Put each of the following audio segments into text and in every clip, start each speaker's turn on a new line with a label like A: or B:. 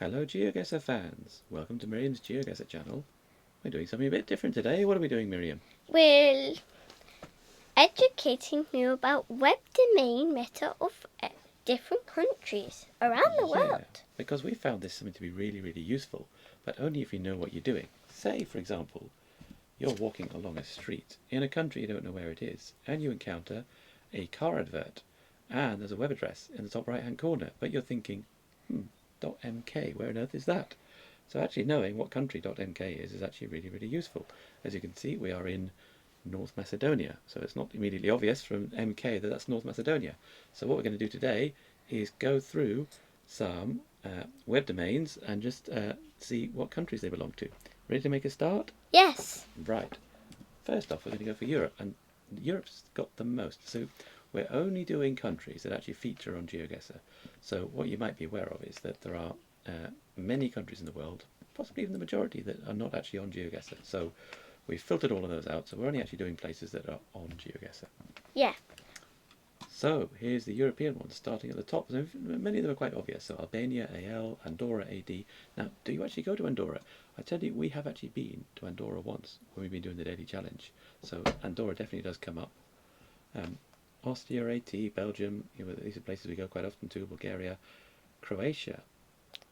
A: Hello Geoguessr fans, welcome to Miriam's Geoguessr channel. We're doing something a bit different today. What are we doing, Miriam?
B: We're educating you about web domain meta of different countries around the world.
A: Because we found this something to be really useful, but only if you know what you're doing. Say, for example, you're walking along a street in a country you don't know where it is, and you encounter a car advert, and there's a web address in the top right hand corner, but you're thinking, .mk, where on earth is that? So actually knowing what country .mk is actually really useful. As you can see, we are in North Macedonia, so it's not immediately obvious from MK that that's North Macedonia. So what we're going to do today is go through some web domains and just see what countries they belong to. Ready to make a start?
B: Yes.
A: Right. First off, we're going to go for Europe, and Europe's got the most. So we're only doing countries that actually feature on Geoguessr. So what you might be aware of is that there are many countries in the world, possibly even the majority, that are not actually on Geoguessr. So we've filtered all of those out, so we're only actually doing places that are on Geoguessr.
B: Yeah.
A: So here's the European ones, starting at the top. So many of them are quite obvious. So Albania, AL, Andorra, AD. Now, do you actually go to Andorra? I tell you, we have actually been to Andorra once when we've been doing the daily challenge. So Andorra definitely does come up. Austria, AT, Belgium, these are places we go quite often to. Bulgaria, Croatia.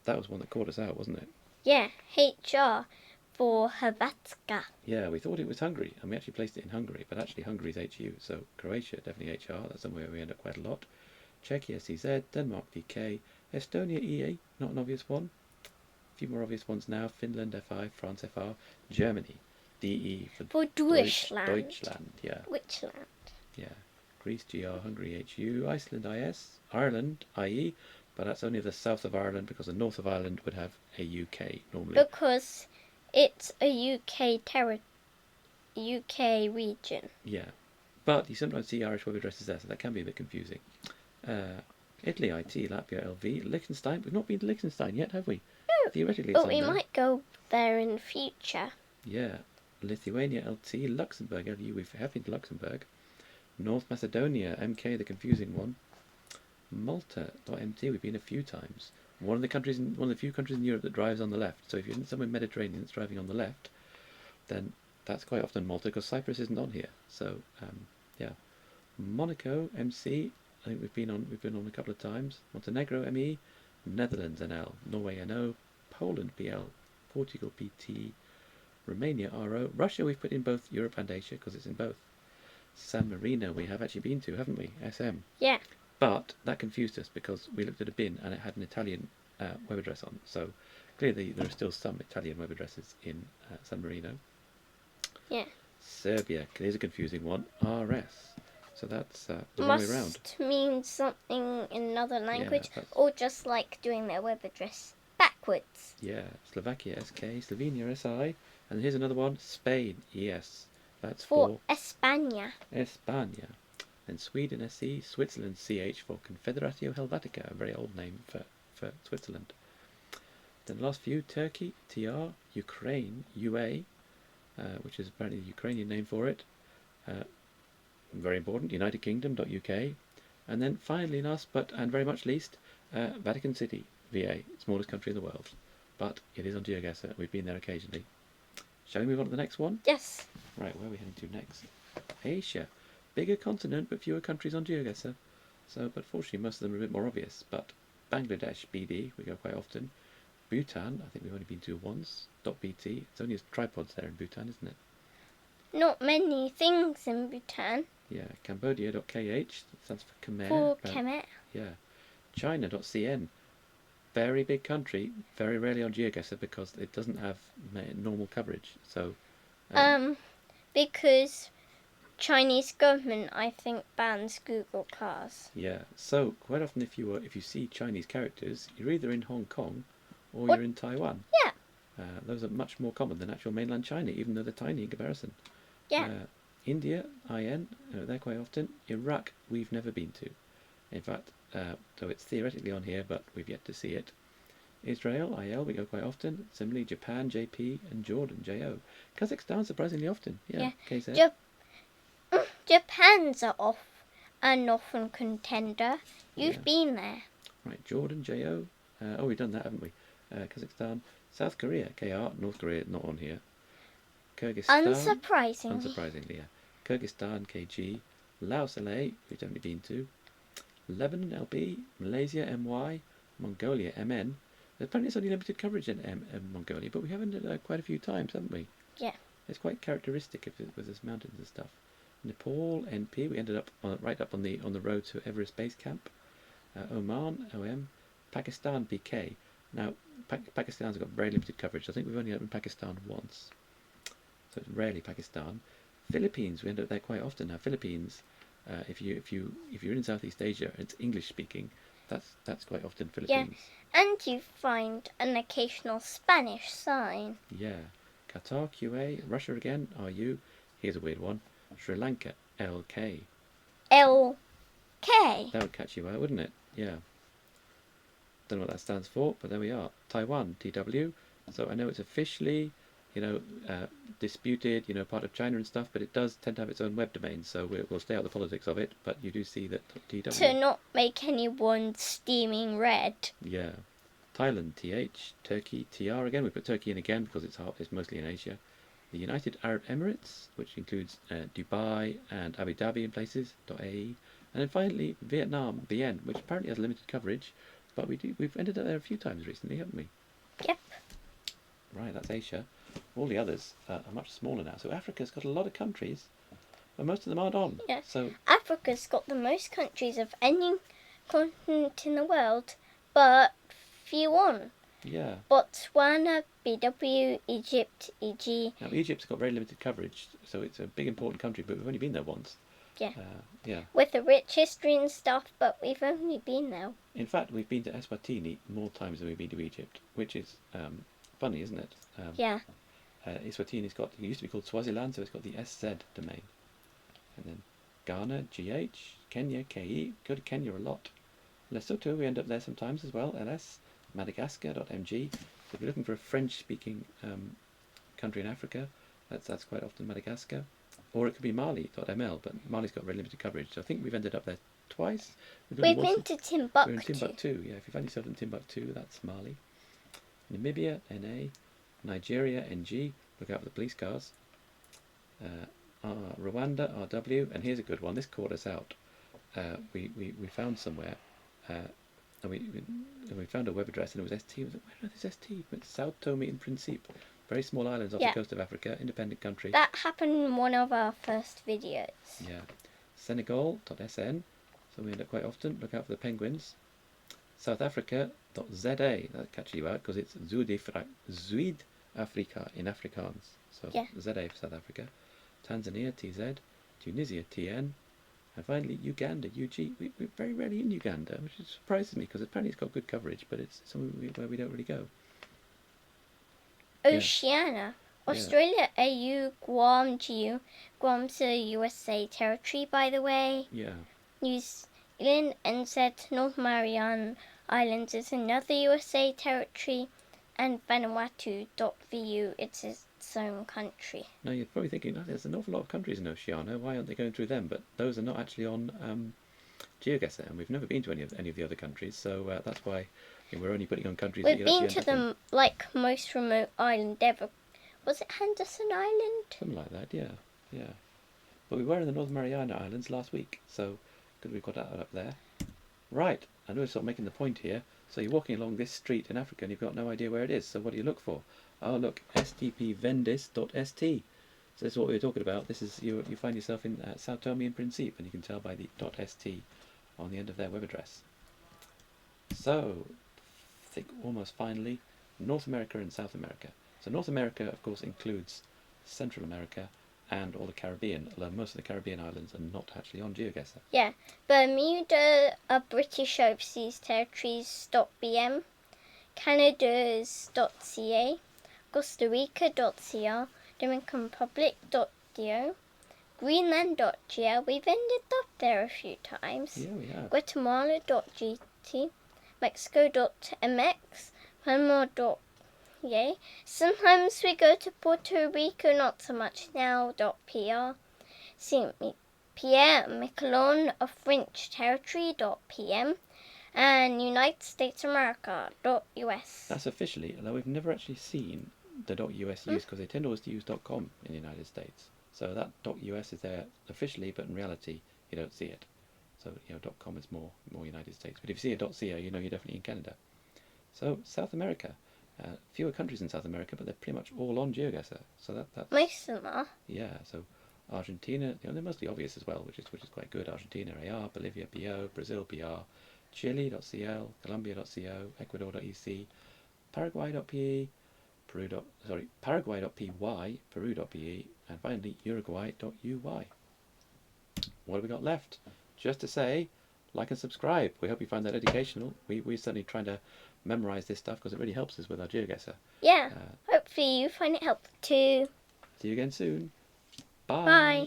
A: That was one that caught us out, wasn't it?
B: Yeah, HR for Hrvatska.
A: Yeah, we thought it was Hungary, and we actually placed it in Hungary, but actually Hungary's HU, so Croatia, definitely HR, that's somewhere we end up quite a lot. Czechia, CZ, Denmark, DK, Estonia, EA, not an obvious one. A few more obvious ones now, Finland, FI, France, FR, Germany, DE
B: for Deutschland.
A: Deutschland, yeah.
B: Deutschland.
A: Yeah. Greece, GR, Hungary, HU, Iceland, IS, Ireland, IE, but that's only the south of Ireland because the north of Ireland would have a UK normally.
B: Because it's a UK region.
A: Yeah, but you sometimes see Irish web addresses there, so that can be a bit confusing. Italy, IT, Latvia, LV, Liechtenstein. We've not been to Liechtenstein yet, have we?
B: No.
A: Theoretically,
B: but we might go there in the future.
A: Yeah. Lithuania, LT, Luxembourg, LU. We have been to Luxembourg. North Macedonia, MK, the confusing one. Malta, .mt. We've been a few times. One of the few countries in Europe that drives on the left. So if you're in somewhere Mediterranean that's driving on the left, then that's quite often Malta, because Cyprus isn't on here. So yeah. Monaco, MC. I think we've been on a couple of times. Montenegro, ME. Netherlands, NL. Norway, NO. Poland, PL. Portugal, PT. Romania, RO. Russia, we've put in both Europe and Asia because it's in both. San Marino, we have actually been to, haven't we? SM.
B: Yeah.
A: But that confused us because we looked at a bin and it had an Italian web address on. So clearly there are still some Italian web addresses in San Marino.
B: Yeah.
A: Serbia, here's a confusing one. RS. So that's the wrong way around.
B: Must mean something in another language,
A: Yeah,
B: or just like doing their web address backwards.
A: Yeah, Slovakia, SK, Slovenia, SI, and here's another one, Spain, ES. That's for
B: España.
A: España. And Sweden, SE, Switzerland, CH for Confederatio Helvetica, a very old name for Switzerland. Then the last few, Turkey, TR, Ukraine, UA, which is apparently the Ukrainian name for it. Very important, United Kingdom.uk. And then finally, last but and very much least, Vatican City, VA, smallest country in the world. But it is on Geoguessr, we've been there occasionally. Shall we move on to the next one?
B: Yes.
A: Right, where are we heading to next? Asia. Bigger continent, but fewer countries on Geoguessr. So, but fortunately, most of them are a bit more obvious. But Bangladesh, BD, we go quite often. Bhutan, I think we've only been to once. .bt, it's only as tripods there in Bhutan, isn't it?
B: Not many things in Bhutan.
A: Yeah, Cambodia.kh, that stands for Khmer.
B: For Khmer.
A: Yeah. China.cn, very big country, very rarely on Geoguessr because it doesn't have normal coverage. So.
B: Because Chinese government, I think, bans Google Cars.
A: Yeah, so quite often if you see Chinese characters, you're either in Hong Kong or you're in Taiwan.
B: Yeah.
A: Those are much more common than actual mainland China, even though they're tiny in comparison.
B: Yeah.
A: India, IN, they're quite often. Iraq, we've never been to. In fact, so it's theoretically on here, but we've yet to see it. Israel, IL, we go quite often. Similarly, Japan, JP, and Jordan, JO. Kazakhstan, surprisingly often. Yeah. KZ.
B: Japan's an often contender. You've been there.
A: Right, Jordan, JO. We've done that, haven't we? Kazakhstan, South Korea, KR, North Korea not on here. Kyrgyzstan, unsurprisingly, yeah. Kyrgyzstan, KG, Laos, LA, we've definitely been to. Lebanon, LB, Malaysia, MY, Mongolia, MN. Apparently it's only limited coverage in Mongolia, but we have ended quite a few times, haven't we?
B: Yeah.
A: It's quite characteristic of with its mountains and stuff. Nepal, NP, we ended up right up on the road to Everest Base Camp. Oman, OM, Pakistan, PK. Now, Pakistan's got very limited coverage. I think we've only opened Pakistan once, so it's rarely Pakistan. Philippines, we end up there quite often now. Philippines, if you're in Southeast Asia, it's English speaking. That's quite often Philippines.
B: Yeah, and you find an occasional Spanish sign.
A: Yeah. Qatar, QA, Russia again, RU. Here's a weird one. Sri Lanka, LK.
B: LK.
A: That would catch you out, wouldn't it? Yeah. Don't know what that stands for, but there we are. Taiwan, TW. So I know it's officially, disputed, part of China and stuff, but it does tend to have its own web domain, so we'll stay out of the politics of it, but you do see that TW.
B: To not make anyone steaming red.
A: Yeah. Thailand, TH. Turkey, TR again. We put Turkey in again because it's mostly in Asia. The United Arab Emirates, which includes Dubai and Abu Dhabi in places, .ae. And then finally, Vietnam, VN, which apparently has limited coverage, but we've ended up there a few times recently, haven't we?
B: Yep.
A: Right, that's Asia. All the others are much smaller now. So Africa's got a lot of countries, but most of them aren't on.
B: Yeah.
A: So
B: Africa's got the most countries of any continent in the world, but few on.
A: yeah.
B: Botswana, BW, Egypt, EG.
A: Now Egypt's got very limited coverage, so it's a big important country, but we've only been there once.
B: Yeah.
A: Yeah.
B: With a rich history and stuff, but we've only been there.
A: In fact, we've been to Eswatini more times than we've been to Egypt, which is funny, isn't it?
B: Yeah.
A: Eswatini's got, it used to be called Swaziland, so it's got the SZ domain. And then Ghana, GH, Kenya, KE, go to Kenya a lot. Lesotho, we end up there sometimes as well, LS, Madagascar.mg. So if you're looking for a French-speaking country in Africa, that's quite often Madagascar. Or it could be Mali.ml, but Mali's got very limited coverage. So I think we've ended up there twice.
B: We've been to Timbuktu.
A: We're in Timbuktu, yeah. If you find yourself in Timbuktu, that's Mali. Namibia, NA. Nigeria, NG. Look out for the police cars. Rwanda, RW. And here's a good one. This caught us out. We found somewhere, and we found a web address, and it was ST. Where on earth is ST? It's Sao Tome and Principe. Very small islands off the coast of Africa, independent country.
B: That happened in one of our first videos.
A: Yeah. Senegal.sn, so we end up quite often. Look out for the penguins. South Africa.za, that'll catch you out because it's Zuid Afrika in Afrikaans. So ZA for South Africa. Tanzania, TZ. Tunisia, TN. And finally, Uganda, UG. We're very rarely in Uganda, which surprises me because apparently it's got good coverage, but it's somewhere where we don't really go.
B: Oceania. Australia, AU, Guam, GU. Guam's a USA territory, by the way.
A: Yeah.
B: New Zealand, NZ, North Mariana Islands is another USA territory. And Vanuatu.vu, it's its own country.
A: Now you're probably thinking, there's an awful lot of countries in Oceania, why aren't they going through them? But those are not actually on Geoguessr, and we've never been to any of the other countries, so that's why we're only putting on countries that
B: We've
A: you
B: been to them like most remote island ever. Was it Henderson Island?
A: Something like that, yeah. But we were in the North Mariana Islands last week, so good we've got that up there. Right, I know we're sort of making the point here. So you're walking along this street in Africa and you've got no idea where it is, so what do you look for? Oh look, stpvendis.st. So this is what we were talking about. This is, you find yourself in Sao Tome and Principe, and you can tell by the .st on the end of their web address. So, I think almost finally, North America and South America. So North America, of course, includes Central America and all the Caribbean, although most of the Caribbean islands are not actually on Geoguessr.
B: Yeah, Bermuda are British Overseas Territories.bm, Canada's .ca, Costa Rica.cr, Dominican Republic.do, Greenland.gr, we've ended up there a few times.
A: Yeah, we have.
B: Guatemala.gt, Mexico.mx, Panama.yay. Sometimes we go to Puerto Rico, not so much now. .pr, Saint Pierre Miquelon of French Territory.pm, and United States America.us.
A: That's officially, although we've never actually seen the .us used because they tend always to use .com in the United States. So that .us is there officially, but in reality you don't see it. So .com is more United States. But if you see a .co, you know you're definitely in Canada. So South America, fewer countries in South America, but they're pretty much all on Geoguessr. So that's
B: most of them are.
A: Yeah. So Argentina, they're mostly obvious as well, which is quite good. Argentina AR, Bolivia BO, Brazil BR, Chile.cl, Colombia.co, Ecuador.ec, Paraguay.pe, Paraguay.py, Peru.pe, and finally Uruguay.uy. What have we got left? Just to say, like and subscribe. We hope you find that educational. We're certainly trying to memorize this stuff because it really helps us with our Geoguessr.
B: Yeah, hopefully you find it helpful too.
A: See you again soon. Bye.
B: Bye.